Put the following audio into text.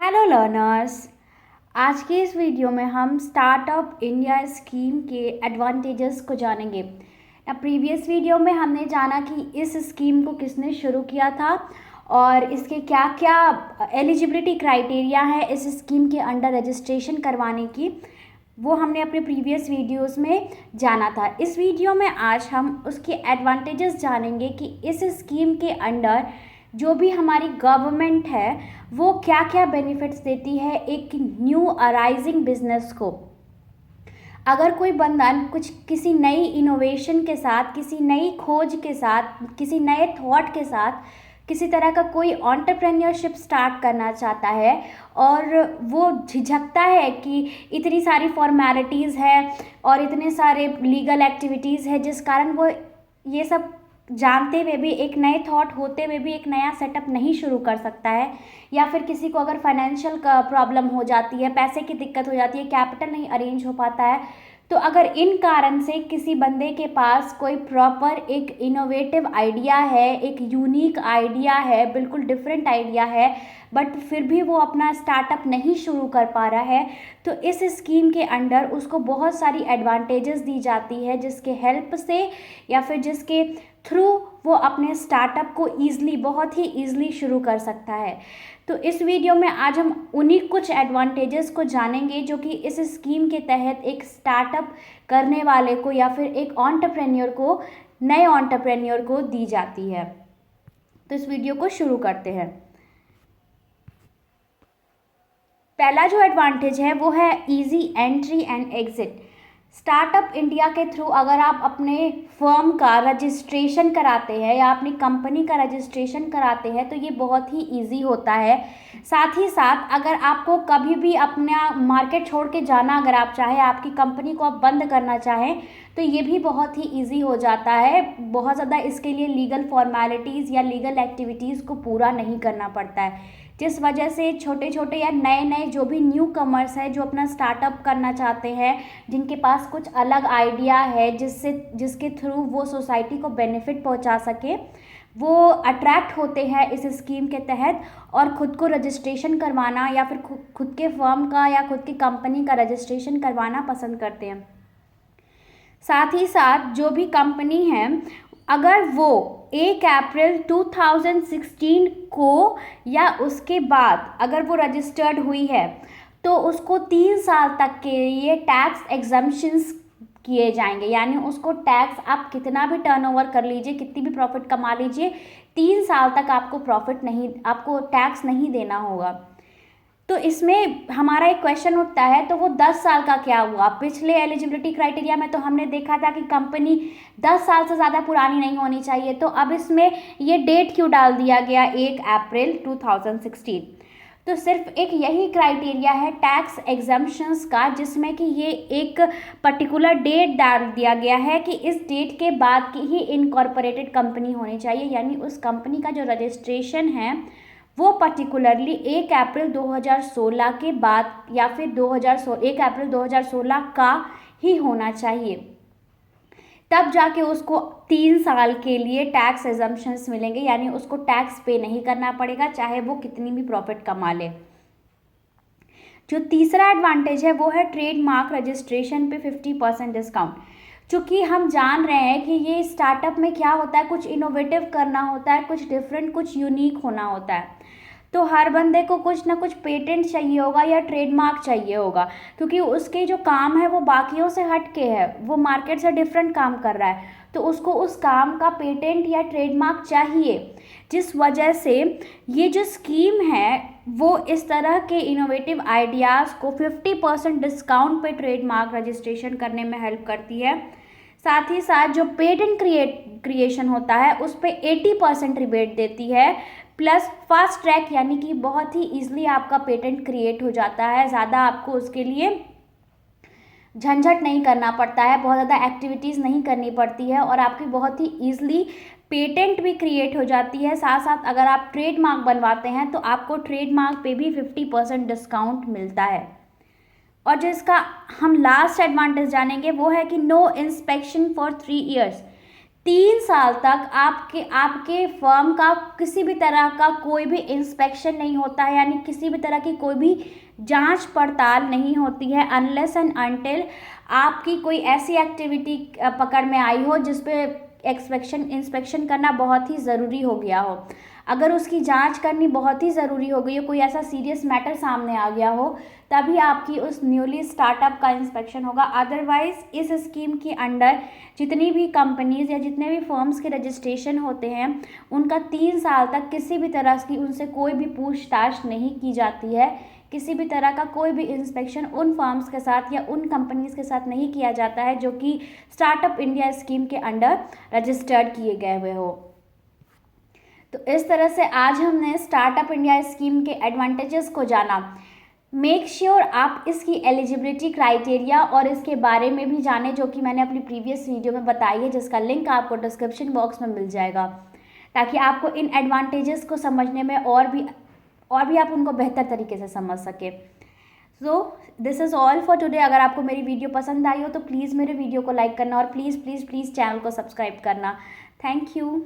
Hello learners. आज के इस वीडियो में हम स्टार्टअप इंडिया स्कीम के एडवांटेजेस को जानेंगे। प्रीवियस वीडियो में हमने जाना कि इस स्कीम को किसने शुरू किया था और इसके क्या क्या एलिजिबिलिटी क्राइटेरिया है इस स्कीम के अंडर रजिस्ट्रेशन करवाने की, वो हमने अपने प्रीवियस वीडियोस में जाना था। इस वीडियो में आज हम उसके एडवांटेजेस जानेंगे कि इस स्कीम के अंडर जो भी हमारी गवर्नमेंट है वो क्या क्या बेनिफिट्स देती है एक न्यू अराइजिंग बिजनेस को। अगर कोई बंदा कुछ किसी नई इनोवेशन के साथ, किसी नई खोज के साथ, किसी नए थॉट के साथ किसी तरह का कोई एंटरप्रेन्योरशिप स्टार्ट करना चाहता है और वो झिझकता है कि इतनी सारी फॉर्मेलिटीज़ है और इतने सारे लीगल एक्टिविटीज़ है, जिस कारण वो ये सब जानते हुए भी, एक नए थॉट होते हुए भी एक नया सेटअप नहीं शुरू कर सकता है, या फिर किसी को अगर फाइनेंशियल का प्रॉब्लम हो जाती है, पैसे की दिक्कत हो जाती है, कैपिटल नहीं अरेंज हो पाता है, तो अगर इन कारण से किसी बंदे के पास कोई प्रॉपर एक इनोवेटिव आइडिया है, एक यूनिक आइडिया है, बिल्कुल डिफरेंट आइडिया है, बट फिर भी वो अपना स्टार्टअप नहीं शुरू कर पा रहा है, तो इस स्कीम के अंडर उसको बहुत सारी एडवांटेजेस दी जाती है, जिसके हेल्प से या फिर जिसके थ्रू वो अपने स्टार्टअप को ईज़िली, बहुत ही ईज़िली शुरू कर सकता है। तो इस वीडियो में आज हम उन्हीं कुछ एडवांटेजेस को जानेंगे जो कि इस स्कीम के तहत एक स्टार्टअप करने वाले को या फिर एक एंटरप्रेन्योर को, नए एंटरप्रेन्योर को दी जाती है। तो इस वीडियो को शुरू करते हैं। पहला जो एडवांटेज है वो है easy entry and exit. Startup India के थ्रू अगर आप अपने फर्म का रजिस्ट्रेशन कराते हैं या अपनी कंपनी का रजिस्ट्रेशन कराते हैं तो ये बहुत ही इजी होता है। साथ ही साथ अगर आपको कभी भी अपना मार्केट छोड़ के जाना, अगर आप चाहें, आपकी कंपनी को आप बंद करना चाहें, तो ये भी बहुत ही इजी हो जाता है। बहुत ज़्यादा इसके लिए लीगल फॉर्मेलिटीज़ या लीगल एक्टिविटीज़ को पूरा नहीं करना पड़ता है, जिस वजह से छोटे छोटे या नए नए जो भी न्यू कमर्स हैं जो अपना स्टार्टअप करना चाहते हैं, जिनके पास कुछ अलग आइडिया है जिसके थ्रू वो सोसाइटी को बेनिफिट पहुंचा सके, वो अट्रैक्ट होते हैं इस स्कीम के तहत और ख़ुद को रजिस्ट्रेशन करवाना या फिर खुद के फर्म का या खुद की कंपनी का रजिस्ट्रेशन करवाना पसंद करते हैं। साथ ही साथ जो भी कंपनी है, अगर वो 1 अप्रैल 2016 को या उसके बाद अगर वो रजिस्टर्ड हुई है तो उसको 3 साल तक के लिए टैक्स एग्जम्पशंस किए जाएंगे। यानी उसको टैक्स, आप कितना भी टर्नओवर कर लीजिए, कितनी भी प्रॉफिट कमा लीजिए, 3 साल तक आपको टैक्स नहीं देना होगा। तो इसमें हमारा एक क्वेश्चन उठता है, तो वो 10 साल का क्या हुआ? पिछले एलिजिबिलिटी क्राइटेरिया में तो हमने देखा था कि कंपनी 10 साल से ज़्यादा पुरानी नहीं होनी चाहिए, तो अब इसमें ये डेट क्यों डाल दिया गया 1 अप्रैल 2016? तो सिर्फ एक यही क्राइटेरिया है टैक्स एग्जम्पशंस का, जिसमें कि ये एक पर्टिकुलर डेट डाल दिया गया है कि इस डेट के बाद की ही इनकॉर्पोरेटेड कंपनी होनी चाहिए। यानी उस कंपनी का जो रजिस्ट्रेशन है वो पर्टिकुलरली 1 अप्रैल 2016 के बाद या फिर 1 अप्रैल 2016 का ही होना चाहिए, तब जाके उसको 3 साल के लिए टैक्स एग्जम्पशंस मिलेंगे। यानी उसको टैक्स पे नहीं करना पड़ेगा, चाहे वो कितनी भी प्रॉफिट कमा ले। जो तीसरा एडवांटेज है वो है ट्रेडमार्क रजिस्ट्रेशन पे 50% डिस्काउंट। चूँकि हम जान रहे हैं कि ये स्टार्टअप में क्या होता है, कुछ इनोवेटिव करना होता है, कुछ डिफरेंट, कुछ यूनिक होना होता है, तो हर बंदे को कुछ ना कुछ पेटेंट चाहिए होगा या ट्रेडमार्क चाहिए होगा, क्योंकि उसके जो काम है वो बाकियों से हट के है, वो मार्केट से डिफरेंट काम कर रहा है, तो उसको उस काम का पेटेंट या ट्रेडमार्क चाहिए। जिस वजह से ये जो स्कीम है वो इस तरह के इनोवेटिव आइडियाज़ को 50% डिस्काउंट पे ट्रेडमार्क रजिस्ट्रेशन करने में हेल्प करती है। साथ ही साथ जो पेटेंट क्रिएशन होता है उस पर 80% रिबेट देती है, प्लस फास्ट ट्रैक, यानी कि बहुत ही ईजिली आपका पेटेंट क्रिएट हो जाता है, ज़्यादा आपको उसके लिए झंझट नहीं करना पड़ता है, बहुत ज़्यादा एक्टिविटीज़ नहीं करनी पड़ती है और आपकी बहुत ही ईजिली पेटेंट भी क्रिएट हो जाती है। साथ साथ अगर आप ट्रेडमार्क बनवाते हैं तो आपको ट्रेडमार्क पे भी 50% डिस्काउंट मिलता है। और जिसका हम लास्ट एडवांटेज जानेंगे वो है कि नो इंस्पेक्शन फॉर 3 ईयर्स। 3 साल तक आपके फर्म का किसी भी तरह का कोई भी इंस्पेक्शन नहीं होता है, यानी किसी भी तरह की कोई भी जांच पड़ताल नहीं होती है अनलेस एंड अनटिल आपकी कोई ऐसी एक्टिविटी पकड़ में आई हो जिस पे इंस्पेक्शन करना बहुत ही ज़रूरी हो गया हो। अगर उसकी जांच करनी बहुत ही ज़रूरी हो गई हो, कोई ऐसा सीरियस मैटर सामने आ गया हो, तभी आपकी उस न्यूली स्टार्टअप का इंस्पेक्शन होगा। अदरवाइज़ इस स्कीम के अंडर जितनी भी कंपनीज़ या जितने भी फर्म्स के रजिस्ट्रेशन होते हैं उनका 3 साल तक किसी भी तरह की उनसे कोई भी पूछताछ नहीं की जाती है। किसी भी तरह का कोई भी इंस्पेक्शन उन फर्म्स के साथ या उन कंपनीज़ के साथ नहीं किया जाता है जो कि स्टार्टअप इंडिया स्कीम के अंडर रजिस्टर्ड किए गए हुए हो। तो इस तरह से आज हमने स्टार्टअप इंडिया स्कीम के एडवांटेजेस को जाना। मेक श्योर आप इसकी एलिजिबिलिटी क्राइटेरिया और इसके बारे में भी जाने, जो कि मैंने अपनी प्रीवियस वीडियो में बताई है, जिसका लिंक आपको डिस्क्रिप्शन बॉक्स में मिल जाएगा, ताकि आपको इन एडवांटेजेस को समझने में और भी आप उनको बेहतर तरीके से समझ सके। So this is all for today. अगर आपको मेरी वीडियो पसंद आई हो तो प्लीज़ मेरे वीडियो को लाइक करना और प्लीज़ प्लीज़ प्लीज़ चैनल को सब्सक्राइब करना। Thank you.